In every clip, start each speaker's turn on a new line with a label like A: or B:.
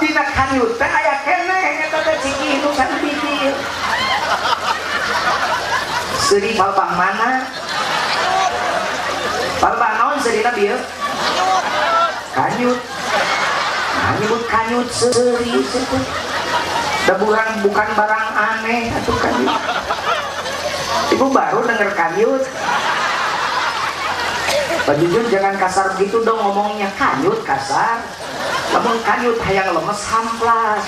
A: dina kanyut teh aya keneh eta teh ciki nu kan bibir seuri palbah mana palbah naon seurina bieu kanyut nyebut kanyut seuri itu da bukan barang aneh atuh kanyut ibu baru denger kanyut Pak Jujun jangan kasar begitu dong ngomongnya kanyut kasar namun kanyut hayang lemes hamplas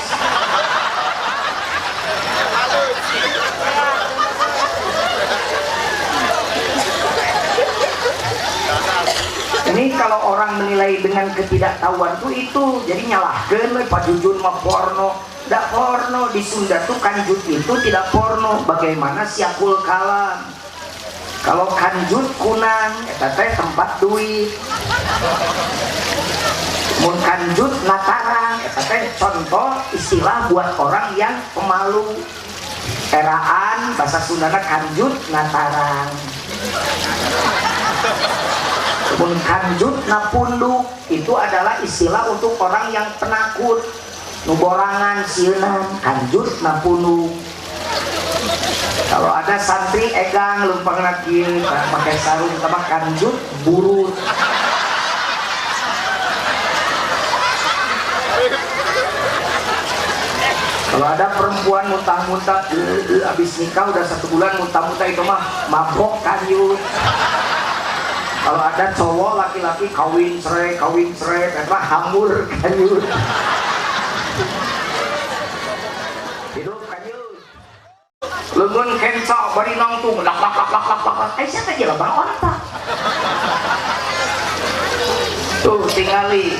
A: ini kalau orang menilai dengan ketidaktahuan tuh itu jadi nyalahkeun we Pak Jujun mah porno ndak porno di Sunda tuh kanjut itu tidak porno bagaimana siapul kalam kalau kanjut kunang eta teh tempat duit mun kanjut natarang eta teh contoh istilah buat orang yang pemalu eraan bahasa Sundana kanjut natarang mun kanjut napunduk itu adalah istilah untuk orang yang penakut nuborangan sieunan kanjut napunduk kalau ada santri egang lempang lagi pakai sarung sama kanjut burut kalau ada perempuan muntah-muntah abis nikah udah 1 bulan muntah-muntah itu mah mabok kanjut kalau ada cowok laki-laki kawin cerai karena hamur kanjut hidup kanjut lemun kenca bari nangtung lak siapa aja lah bang orang tak tuh tingali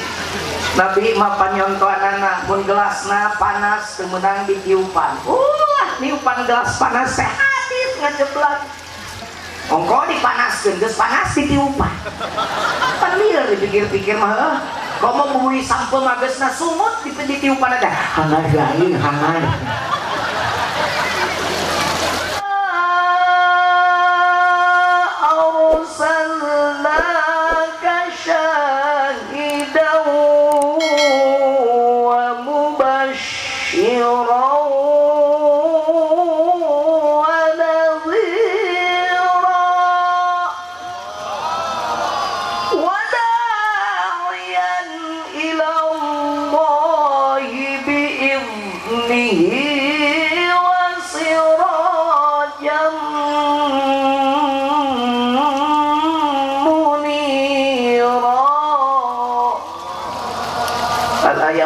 A: Nabi mah panyontoanana mun gelasna panas teu meunang ditiupan niupan gelas panas teh hadis ngajeblat ongko dipanaskeun geus panas ditiupan pan lieur dipikir-pikir mah komo buburi sampel mah geusna sumut ditiupan ada hangat gaing hangat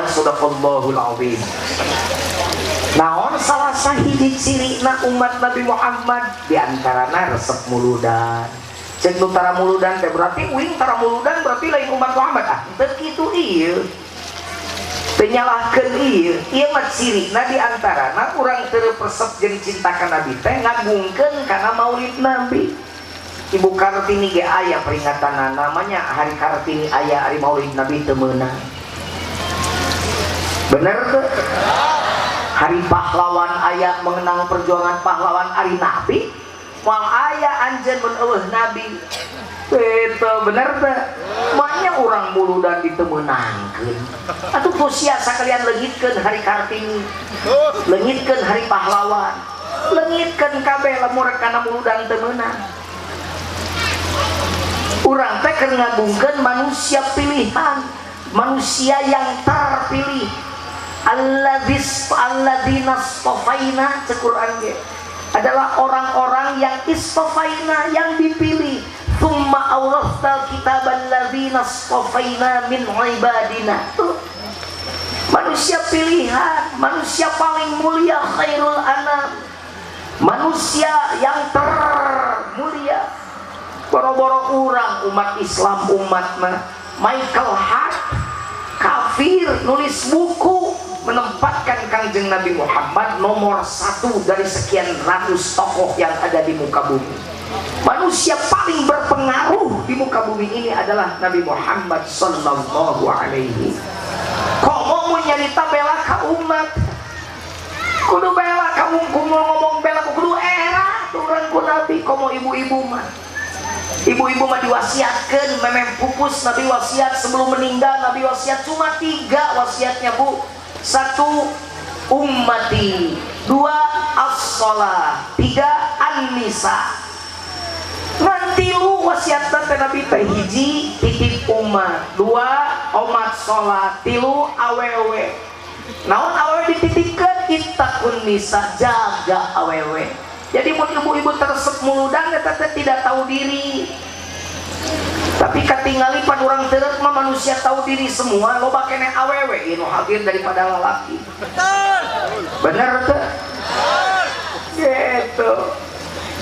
A: Sadaqallahul azim. Naon salah sahiji cirina umat Nabi Muhammad diantarana resep muludan. Cek nu tara muludan teh berarti uing tara muludan berarti lain umat Muhammad teu kitu ieu. Teu nyalahkeun ieu. Ieu mah cirina diantarana urang teu resep jeung cinta ka Nabi teh ngagungkeun kana maulid Nabi. Ibu Kartini ge aya peringatanna namanya hari Kartini aya hari maulid Nabi teu meunang. Bener tuh hari pahlawan ayat mengenang perjuangan pahlawan hari Nabi wal ayat anjen mun eueuh Nabi itu bener tuh makanya orang muludan ditemenangkeun atuh kusia sakalian leungitkeun hari Kartini leungitkeun hari pahlawan leungitkeun kabeh lamun kana muludan teu meunang urang teh keur ngagungkeun manusia pilihan manusia yang terpilih alladzina istofaina Quran adalah orang-orang yang istofaina yang dipilih tsumma awrastal kitabal ladzina istofaina min ibadina manusia pilihan manusia paling mulia khairul anam manusia yang termulia boro-boro urang umat Islam umatna Michael Hart kafir nulis buku menempatkan Kangjeng Nabi Muhammad nomor 1 dari sekian ratus tokoh yang ada di muka bumi. Manusia paling berpengaruh di muka bumi ini adalah Nabi Muhammad sallallahu alaihi. Komo mun nyarita bela ka umat kudu bela kamu ngomong bela kudu era turun ku Nabi komo ibu-ibu mah ibu-ibu mah diwasiatkeun memang pupus Nabi wasiat sebelum meninggal Nabi wasiat cuma 3 wasiatnya Bu Satu, ummati. Dua, as-shalah. Tiga, an-nisa. Nanti lu wasiatna teh Nabi teh hiji titip umat, dua umat sholat, tilu awewe. Naon awewe dititipkeun ittaqun nisa, jaga awewe. Jadi mun ibu-ibu tersep muludan eta teh tidak tahu diri. Tapi katingali pan urang teureut mah manusia tahu diri semua, loba keneh awewe inu hadir daripada lalaki. Betul. Bener teh? Gitu.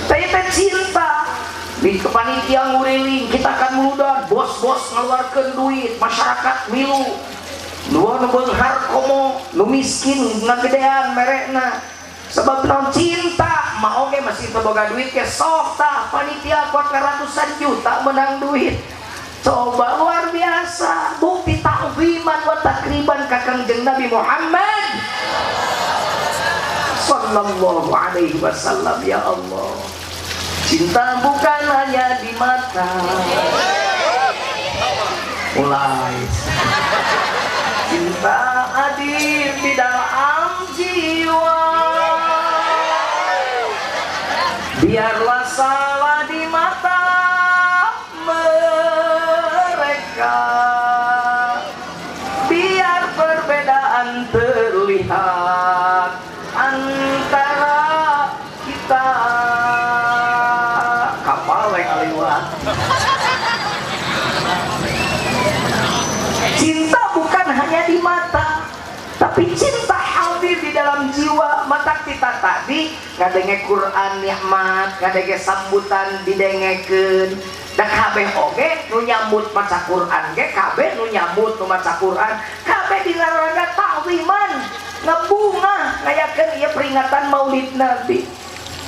A: Saya teh cinta. Di kepanitia nguriling kita akan muludan, bos-bos ngeluarkan duit, masyarakat milu. Dua nu beunghar komo, nu miskin ngagedean merekna. Sebab naon cinta, mah oge masih teu boga duit ke sok tah panitia kuat ratusan juta menang duit. Coba luar biasa, bukti ta'ziman wa takriban ka Kangjeng Nabi Muhammad sallallahu alaihi wasallam. Ya Allah, cinta bukan hanya di mata. Mulai cinta hadir di dalam jiwa. Biarlah salah di mata mereka, biar perbedaan terlihat antara kita. Kapal yang lewat. Cinta bukan hanya di mata, tapi cinta hadir di dalam jiwa. Mata kita tadi ngadenge Quran nikmat, ngadenge sambutan didengekeun. Da kabeh oge nu nyambut maca Quran ge kabeh nu nyambut nu maca Quran kabeh dilaraga ta'ziman, ngebunga ngayakeun ieu peringatan Maulid Nabi.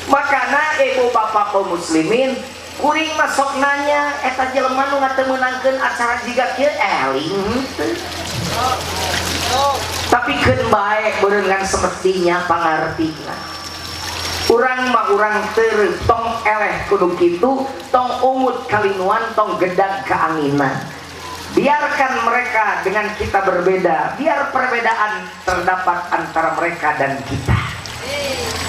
A: Makana ibu bapak kaum muslimin kuring masuk nanya eta jelema nu ngatemeunangkeun acara jiga kieu eling teu. Tapi keun bae beureungan semestinya pangartina. Urang mah urang teu tong eleh kudu kitu, tong ungut kalinuan, tong gedag kaanginan. Biarkan mereka dengan kita berbeda, biar perbedaan terdapat antara mereka dan kita.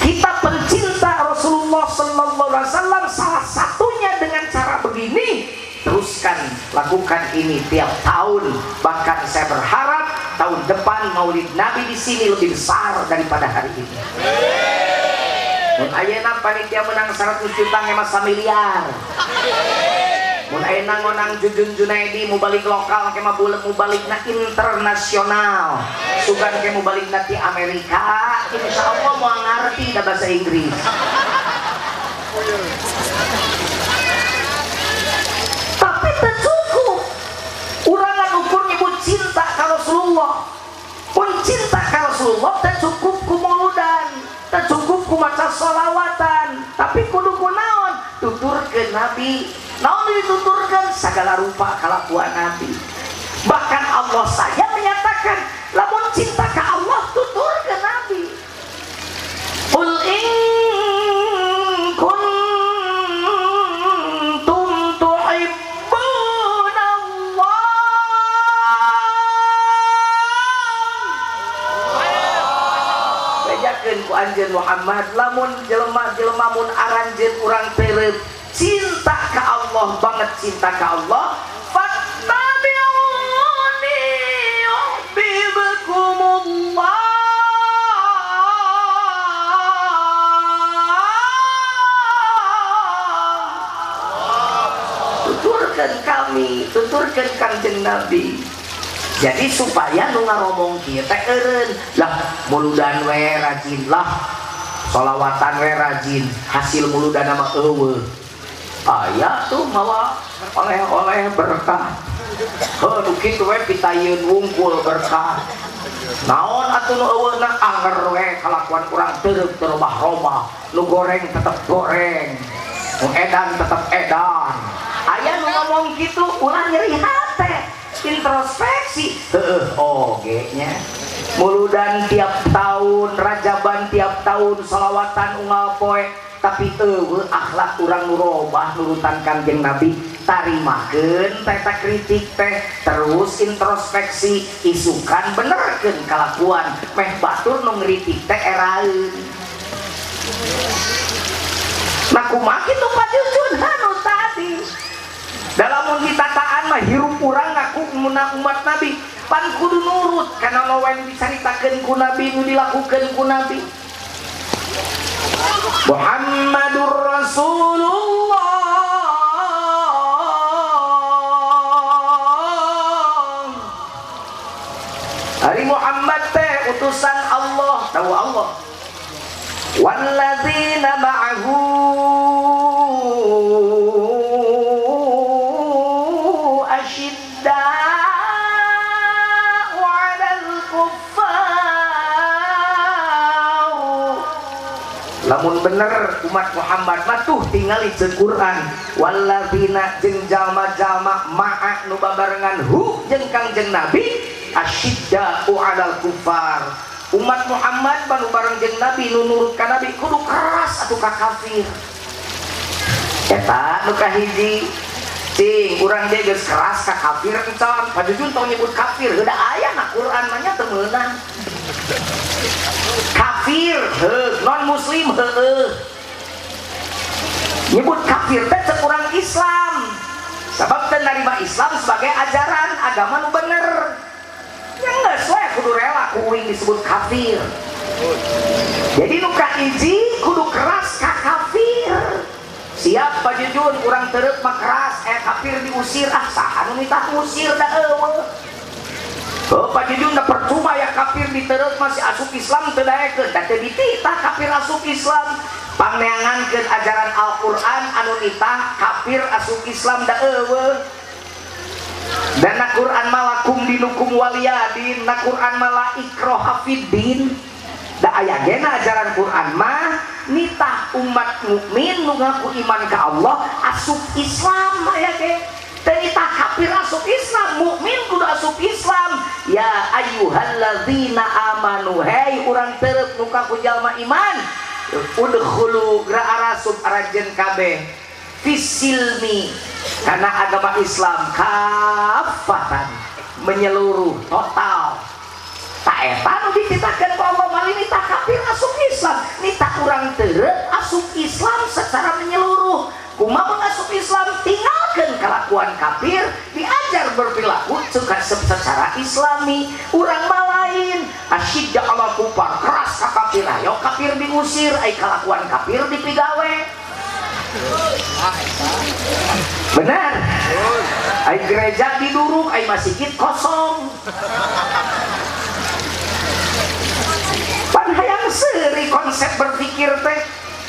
A: Kita pencinta Rasulullah sallallahu alaihi wasallam, salah satunya dengan cara begini. Teruskan lakukan ini tiap tahun. Bahkan saya berharap tahun depan Maulid Nabi di sini lebih besar daripada hari ini. Mun ayeuna panitia menang 100 juta ngemas 1 miliar. Mun ayeuna ngonang Jujun Junaidi mau balik lokal ke mah buleuk mau balikna internasional. Sugan ke mau balikna ti Amerika, insyaallah mau ngarti da bahasa Inggris. Tapi teu cukup. Urangan ukur nyebut cinta ka Rasulullah. Pun cinta ka Rasulullah teu cukup ku mauludan, teu cukup ku maca sholawatan, tapi kudu kunaon? Tuturkeun Nabi. Naon dituturkeun? Segala rupa kalakuan Nabi. Bahkan Allah saja menyatakan, lamun cinta ka Allah tuturkeun Nabi. Qul in kuntum tuhibbuna Allah. Bejakeun ku anjeun Muhammad, lamun jelema-jelema mun aranjeun urang teureut cinta ka Allah banget, cinta ka Allah, fattabi'uni yuhibbukumullah. Tuturkeun kami, tuturkeun Kangjeng Nabi. Jadi supaya nu ngaromong kieu teh eureun lah, muludan we rajin lah, sholawatan we rajin, hasil muludan mah eueuh. Aya tuh mawa oleh-oleh berkah. Heuh kitu we pitayeun wungkul berkah. Naon atuh nu eueuhna anger we kalakuan urang teureuk teu robah-robah. Nu goreng tetep goreng, nu edan tetep edan. Aya nu ngomong kitu ulah nyeri hate, introspeksi. Heuh oge nya. Muludan tiap tahun, rajaban tiap tahun, sholawatan unggal poe. tapi akhlak urang nurobah nurutan Kanjeng Nabi tarimakeun teh kritik teh terus introspeksi isukan benerkeun kalakuan meh batur nu ngritik teh eraeun. Nah kumaha kitu Pak Jujun anu tadi dalam ditataan mah hirup urang ngaku umat Nabi pan kudu nurut karena lawan dicaritakeun ku Nabi nu dilakukeun ku Nabi. Muhammadur Rasulullah Hari Muhammad teh utusan Allah tahu Allah walladzina ma'ahu asyidda'u 'alal kuffar. Lamun bener umat Muhammad mah tuh tingali jeung Quran walladzina jeung jalma-jalma ma'a nu babarengan hu jeung Kangjeng Nabi asyidda'u 'alal kuffar. Umat Muhammad banu bareng jeung Nabi nu nurut ka Nabi kudu keras atuh ka kafir. Eta nu kahiji cing urang dia geus keras ka kafir encan Pajujun tong nyebut kafir heuda aya na Quran mah nya teu meunang. Kafir non muslim nyebut kafir teh cek urang Islam sabab teu narima Islam sebagai ajaran agama nu bener. Yang nggak sesuai kudu rela kuing disebut kafir. Jadi nu kahiji kudu keras ka kafir. Siap Pak Jujun urang teureut mah keras kafir diusir saha nu mitah ngusir da eueuh. Pak Jujun da percuma ya kafir diteureut masih asup Islam teu daekeun da teu dititah kafir asup Islam. Pangneangankeun ajaran Al-Qur'an anu nitah kafir asup Islam da eueuh. Dan na Quran malakum dinukum waliyadin na Quran mala ikroha fiddin da aya gena ajaran Quran mah nitah umat mukmin nu ngaku iman ka Allah asup Islam aya ge teu nitah kafir asup Islam mukmin kudu asup Islam. Ya ayyuhalladzina amanu hei urang teureuk nu ka jalma iman udkhulu gra arasub arajeun kabeh fisilmi karena agama Islam kafatan menyeluruh total tak eta nu dititahkeun ku Allah mali nitah kafir asup Islam nitah urang teureuk asup Islam secara menyeluruh kumaha mengasup Islam tinggalkeun kelakuan kafir diajar berperilaku secara islami urang mah lain asyidda ala kufar keras ka kafir ayo kafir diusir ai kelakuan kafir dipigawe. Benar ai gereja diduruk ai masjid kosong pan hayang seuri konsep berpikir teh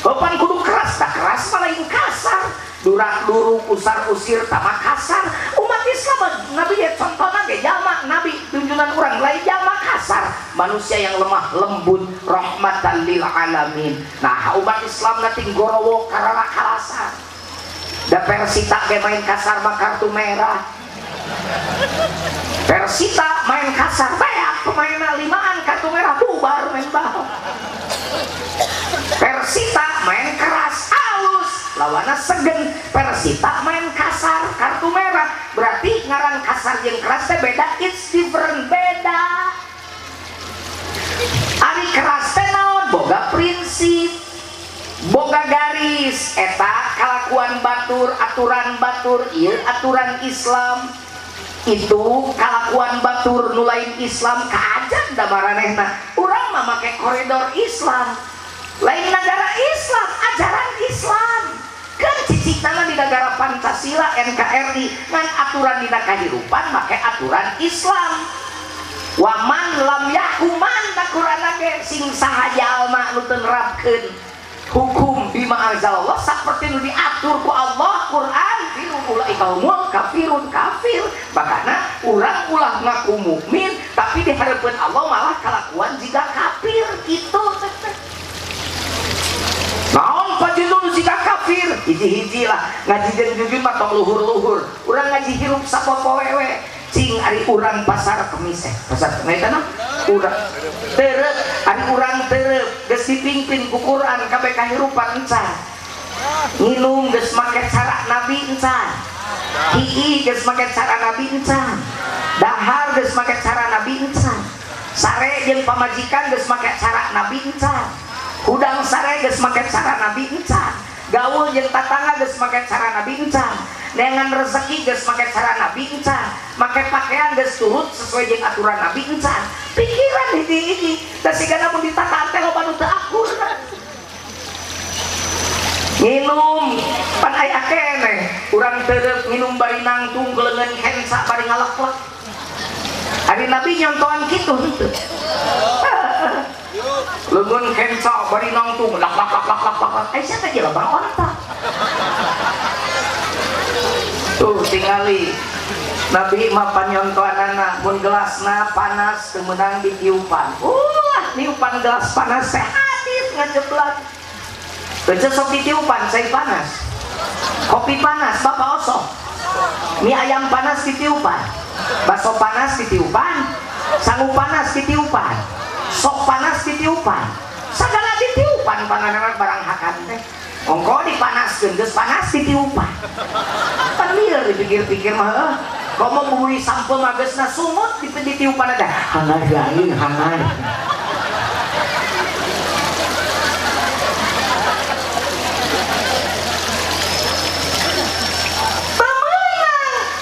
A: pan kudu keras tak keras malah lain kasar durak duruk usar usir tama kasar umat Islam Nabi ya contohna ge jalma Nabi tunjunan urang lain jalma kasar manusia yang lemah lembut rahmatan lil alamin. Nah umat Islam nanti gorowo karala kalasan da Persita ge main kasar mah kartu merah Persita main kasar beak pemainna limaan kartu merah bubar main bal. Persita main keras halus lawanna segen. Persita main kasar kartu merah berarti ngaran kasar jeung keras teh beda it's different beda. Ari keras teh naon boga prinsip boga garis eta kalakuan batur aturan batur ieu aturan Islam itu kalakuan batur nu lain Islam kaajan da maranehna urang mah make koridor Islam lain negara Islam ajaran Islam kan cicitana di negara Pancasila NKRI ngan aturan dina kahirupan make aturan Islam waman lam yakuman da Quran ge sing saha jalma nu teu nerapkeun hukum bima anzalallah saperti nu diatur ku Allah Quran ulaika humul kafirun kafir makana urang ulah ngaku mukmin tapi di harapan Allah malah kalakuan jika kafir gitu. Naon pajudun jika kafir hiji-hiji lah ngaji jeung jujun mah tong luhur-luhur urang ngaji hirup sapopo wewe cing ari urang pasar kemis pasar naetana urang teureuk ari ari urang teu geus dipingpin ku Quran kabeh kahirupan encan nginum geus make cara Nabi encan hiji geus make cara Nabi encan dahar geus make cara Nabi encan sare jeung pamajikan geus make cara Nabi encan hudang sare geus make cara Nabi encan gaul jeung tatangga geus make cara Nabi encan dengan rezeki geus make cara Nabi encan make pakaian geus turut sesuai jeung aturan Nabi encan pikiran hiji-hiji da sigana mun ditataan teh loba nu teu akur nginum pan aya keneh urang teu nginum bari nangtung geleungeun hensa bari ngaleklek ari Nabi nyontohan kitu henteu leungeun hensa bari nangtung lak lak lak lak lak ai sia teh jelema onta tuh tingali Nabi mah panyontoanana mun gelasna panas teu meunang ditiupan niupan gelas panas teh hadis ngajeblat teu sok ditiupan sai panas kopi panas bapak osok mie ayam panas ditiupan bakso panas ditiupan sangu panas ditiupan sok panas ditiupan sagala ditiupan panganan barang hakan teh ongko dipanaskeun geus panas ditiupan pan lieur dipikir-pikir mah komo buburi sampel mah geusna sumut ditiupan ada hangat gaing hangat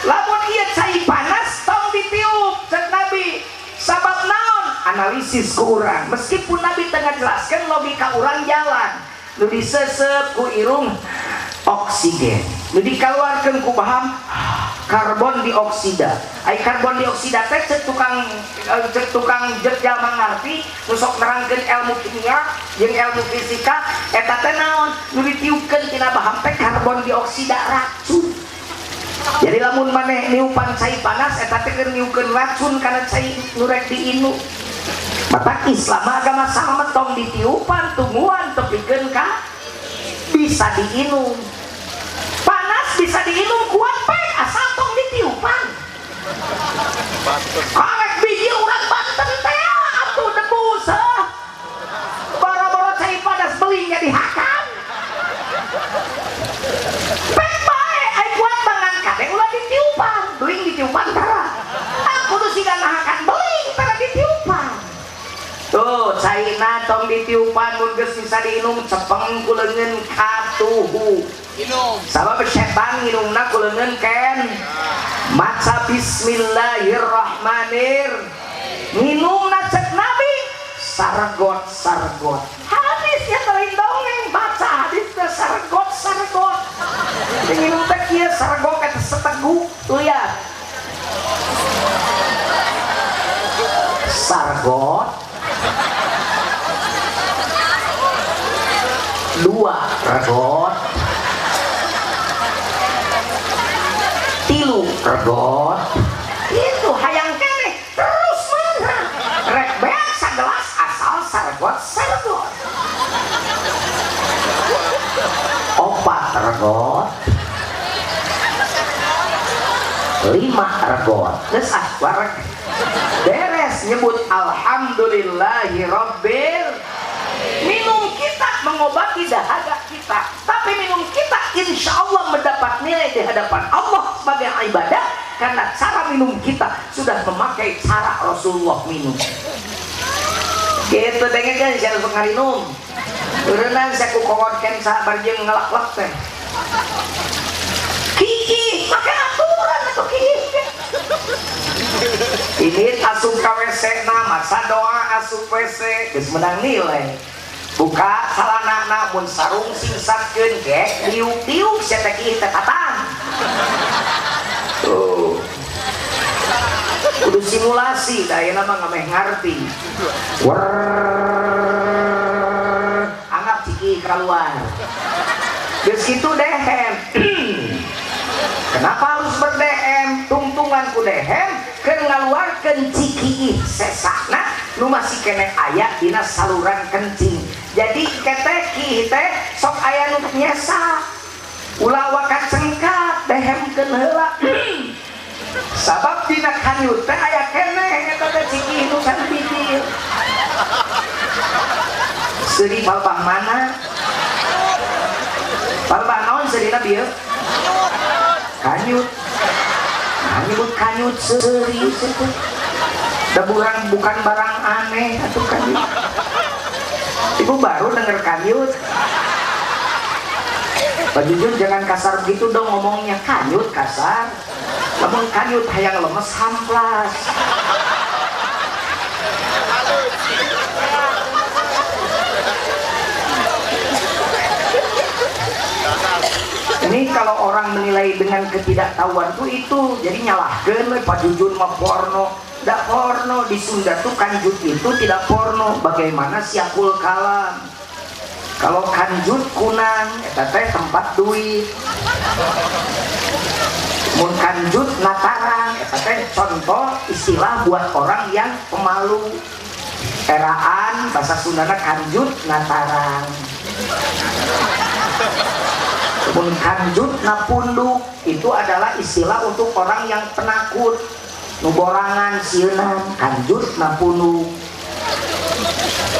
A: lamun ieu cai panas tong ditiup cek Nabi sabab naon analisis ku urang meskipun Nabi tengah jelaskan logika urang jalan nu disesep ku irung oksigen nu dikeluarkeun ku baham karbon dioksida ai karbon dioksida teh cek tukang jalma ngarti nu sok nerangkeun ilmu kimia jeung ilmu fisika eta teh naon nu ditiupkeun tina baham teh karbon dioksida racun jadi lamun maneh niupan cai panas eta teh keur niupkeun racun kana cai nu rek diinu mata Islam agama sama tong ditiupan tungguan tepikeun ka bisa diinum panas bisa diinum kuat bae asal tong ditiupan karek biji urang Banten teh atuh debus boro-boro cai panas belingnya dihakan bae bae ai kuat mangan kade ulah ditiupan beling ditiupan tara aku tuh siga nahakan beling tara ditiupan tuh caina tong ditiupan mun geus bisa diinum cepeng ku leungeun katuhu inum sabab setan nginumna ku leungeun ken maca bismillahirrahmanirrahim nginumna cek Nabi sargot hadis ya teuing dongeng baca hadis teh sargot nginum teh kieu sargot eta seteguk tuh ya sargot dua regot tilu regot itu hayang keneh terus mana rek beak sagelas asal sargot opat regot 5 regot geus warek beres nyebut alhamdulillahi rabbil minum kita mengobati dahaga kita tapi minum kita insya Allah mendapat nilai di hadapan Allah sebagai ibadah karena cara minum kita sudah memakai cara Rasulullah minum gitu dengen kan saya harus ngarinum turunan saya kukongodkan sahabat yang ngelak-lak teh kiki pakai aturan atau kiki ini asup KWC nama sadoa asup WC geus menang nilai buka salana namun sarung singsakeun ge liuk-liuk sia teh kieu teh tatang tuh kudu simulasi da ayeuna mah ngameh ngarti anggap ciki keluar geus kitu dehem kenapa harus berdehem tungtungan ku dehem keur ngaluarkeun ciki sesakna nu masih kene aya dina saluran kencing jadi keteh kieu teh sok aya nu nyesa ulah waka cengkat dehemkeun heula sabab dina kanyut teh aya keneh eta teh ciki nu kan bibir Seuri palbah mana? Palbah naon seurina bieu? Kanyut. Nah, nyebut kanyut seuri itu. Da bukan barang aneh atuh kanyut. Ibu baru denger kanyut. Pak Jujun jangan kasar begitu dong ngomongnya, kanyut kasar. Namun kanyut hayang lemes hamplas. Ini kalau orang menilai dengan ketidaktahuan tuh itu jadi nyalahkeun we Pak Jujun mah porno. Tidak porno, di Sunda tuh kanjut itu tidak porno. Bagaimana siakul kalam? Kalau kanjut kunang, eta teh tempat duit. Mun kanjut natarang, eta teh contoh istilah buat orang yang pemalu. Eraan bahasa Sundana kanjut natarang. Mun kanjut napunduk itu adalah istilah untuk orang yang penakut. Nuborangan sieunan kanjut napunduk.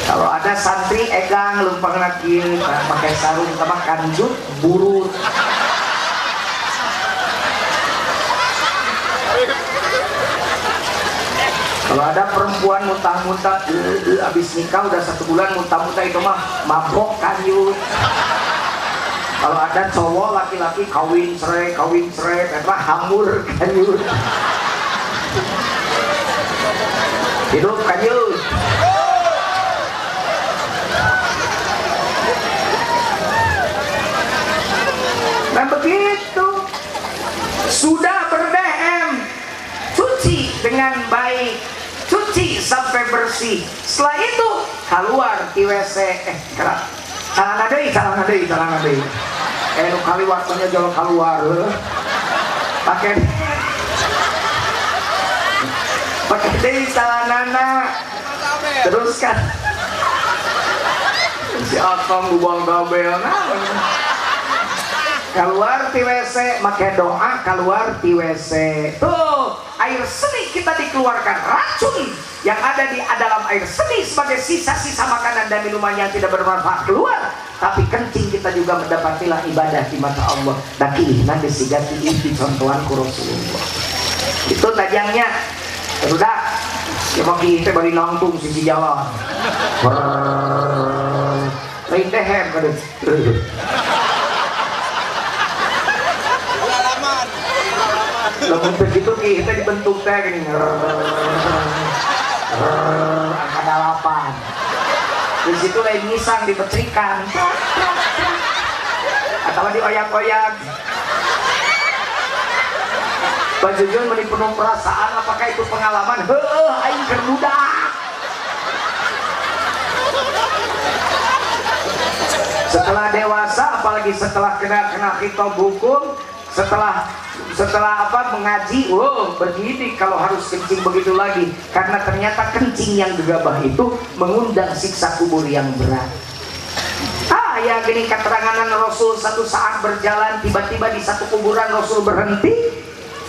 A: Kalau ada santri egang lempeng lagi pakai sarung sama kanjut burut. Kalau ada perempuan muntah-muntah abis nikah udah 1 bulan muntah-muntah itu mah mabok kanjut. Kalau ada cowok laki-laki kawin cerai itu hamur kanjut. Hidup kanjut. Nah begitu sudah ber-DM, cuci dengan baik, cuci sampai bersih. Setelah itu keluar di WC, calana deui. Nu kali waktunya jalan keluar, pakai deui calanana, terus kan si Akang buang gabel keluar di WC, make doa keluar di WC. Tuh, air seni kita dikeluarkan, racun yang ada di dalam air seni sebagai sisa-sisa makanan dan minuman yang tidak bermanfaat keluar. Tapi kencing kita juga mendapatilah ibadah di mata Allah. Daki nanti sigati itu contohan ku Rasulullah. Itu tajangnya. Sudah, ya bagi kita bari nangtung sisi jalan. Lain tehem kadang. Lamun begitu kita dibentuk teh gini. Angka 8. Di situ lain ngisang dipetrikan. Atau dioyak-oyak. Pak Jujun meni penuh perasaan, apakah itu pengalaman? Heueuh aing keur budak. Setelah dewasa, apalagi setelah kena khitab hukum, setelah mengaji, begini kalau harus kencing begitu lagi, karena ternyata kencing yang gegabah itu mengundang siksa kubur yang berat. Ya gini keterangan Rasul, satu saat berjalan tiba-tiba di satu kuburan Rasul berhenti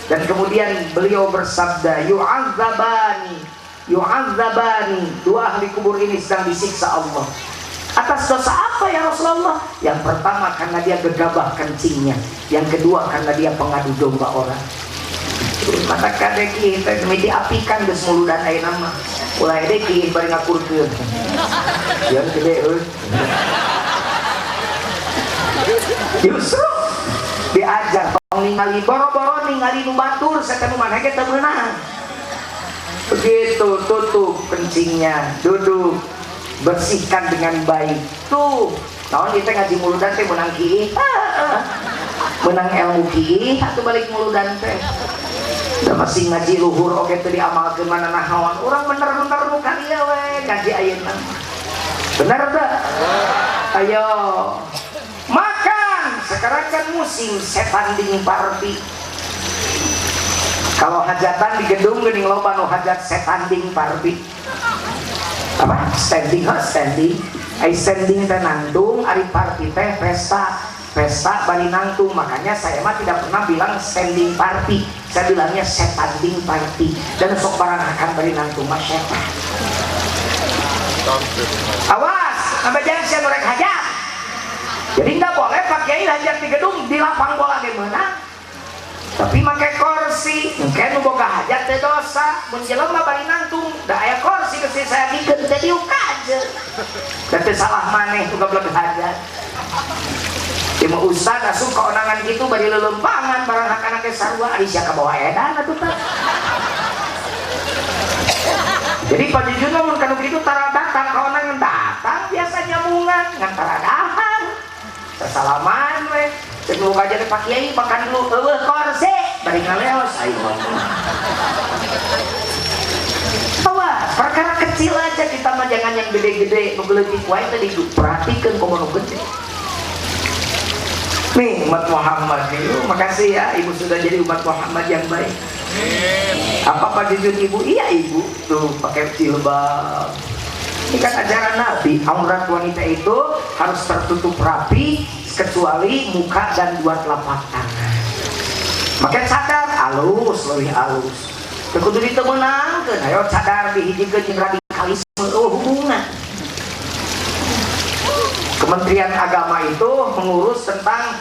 A: dan kemudian beliau bersabda, yu'adzabani, 2 ahli kubur ini sedang disiksa Allah. Atas dosa apa ya Rasulullah? Yang pertama karena dia gegabah kencingnya, yang kedua karena dia pengadu domba orang. Mata kadeki kita demi diapikan geus muludan ayeuna mah. Ulah deki bari ngakurkeun. Yang gede justru diajar ningali boro-boro ningali nu batur saeta nu maneh ge teu beunang. Begitu tutup kencingnya, duduk, bersihkan dengan baik. Tuh, naon kita ngaji muludan teh menang kieu. Menang ilmu kieu atuh balik muludan teh. Da masih ngaji luhur oge teu diamalkeun mana nahawan. Urang bener-bener nu kalieu we ngaji ayeuna. Bener teu? Ayo. Makan. Sekarang kan musim setan dingin party. Kalau hajatan di gedung geuning loba nu hajat setan dingin party. Apa? Standing. Ai standing teh nangtung, ari party teh pesta bari nangtung. Makanya saya mah tidak pernah bilang standing party. Saya bilangnya setanding party. Dan sok barang akan bari nangtung mah setan. Awas. Sampai jangan saya mereka hajat. Jadi nggak boleh Pak Kiai hajat di gedung di lapang bola gimana? Tapi pakai kursi, mungkin boga hajat teh dosa. Mun jelema bari nantung, da aya kursi geus saya bikin teh diuk aja. Teh salah maneh tuh goblok hajat. Ima ustad asup keonangan gitu bari lelempangan barang anak-anak sarua ari sia kabawa edan atuh teh. Jadi Pak Jujun mun kanu kitu tara datang keonangan datang biasa nyamungan ngan tara dahan. Salaman we. Sebelum aja ke Pak Kiai makan dulu kursi bari ngaleos ayo ngomong. Perkara kecil aja kita mah jangan yang gede-gede nu leutik wae teh diperhatikeun komo nu gede. Nih umat Muhammad itu, makasih ya ibu sudah jadi umat Muhammad yang baik. Apa Pak Jujun ibu? Iya ibu tuh pakai jilbab. Ini kan ajaran Nabi, aurat wanita itu harus tertutup rapi kecuali muka dan dua telapak tangan. Makanya sadar alus, lebih alus. Kudu ditemenangkeun, ayo sadar dihijikeun jeung radikalisme hubungan. Kementerian Agama itu mengurus tentang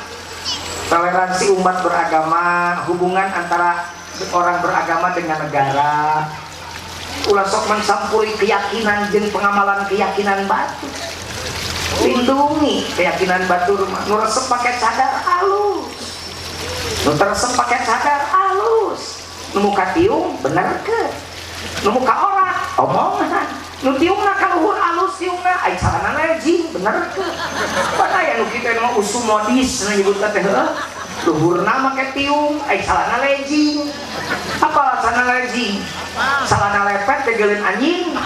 A: toleransi umat beragama, hubungan antara orang beragama dengan negara. Ulah sok mensampuli keyakinan jeung pengamalan keyakinan batu. Lindungi keyakinan batu rumah. Nu resep pakai cadar alus. Nu teresep pakai cadar alus. Nu muka tiung bener ke? Nu muka orang omongan. Nu tiungna kaluhur alus tiungna ai calana lejing bener ke? Pan aya nu kitu mah usum modis na nyebutna teh heuh. Luhurna make tiung ai calana lejing. Apa calana lejing? Calana lepet teh geuleun anjing.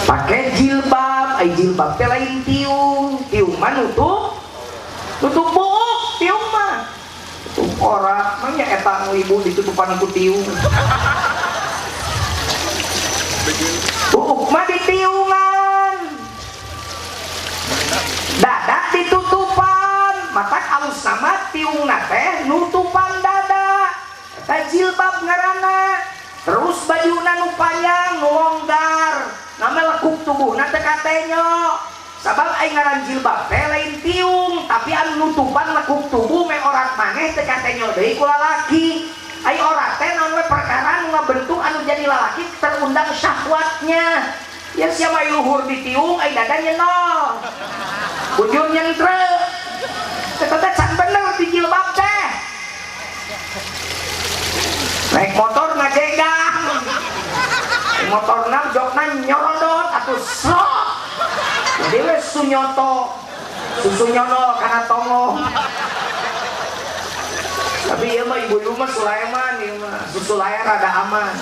A: Pakai jilbab, ai jilbab teh lain tiung. Tiung mah nutup buuk tiung mah. Orang namanya eta nu ibu ditutupan ku tiung. Buuk mah ditiungan. Dada ditutupan, mata alus nama tiungna teh nutupan dada. Eta jilbab ngaranna. Terus bajuna nu panjang nu longgar, nama lekuk tubuhna teh katenyo. Sabab aing ngaran jilbab teh lain tiung, tapi anu nutupan lekuk tubuh me orang maneh teh katenyo deui ku lalaki. Ai ora teh naon we perkara nu ngabentuk anu jadi lalaki terundang syahwatnya. Ya sia mah luhur di tiung ai dada nyenol. Bujur nyentre. Eta teh can bener di jilbab teh. Naik motor ngajegang. Motorna jokna nyorodot atuh slot. Jadi we sunyoto. Susu nyono kana tongo. Tapi ieu mah ibu-ibu mah Sulaiman ieu mah. Susu layar rada aman.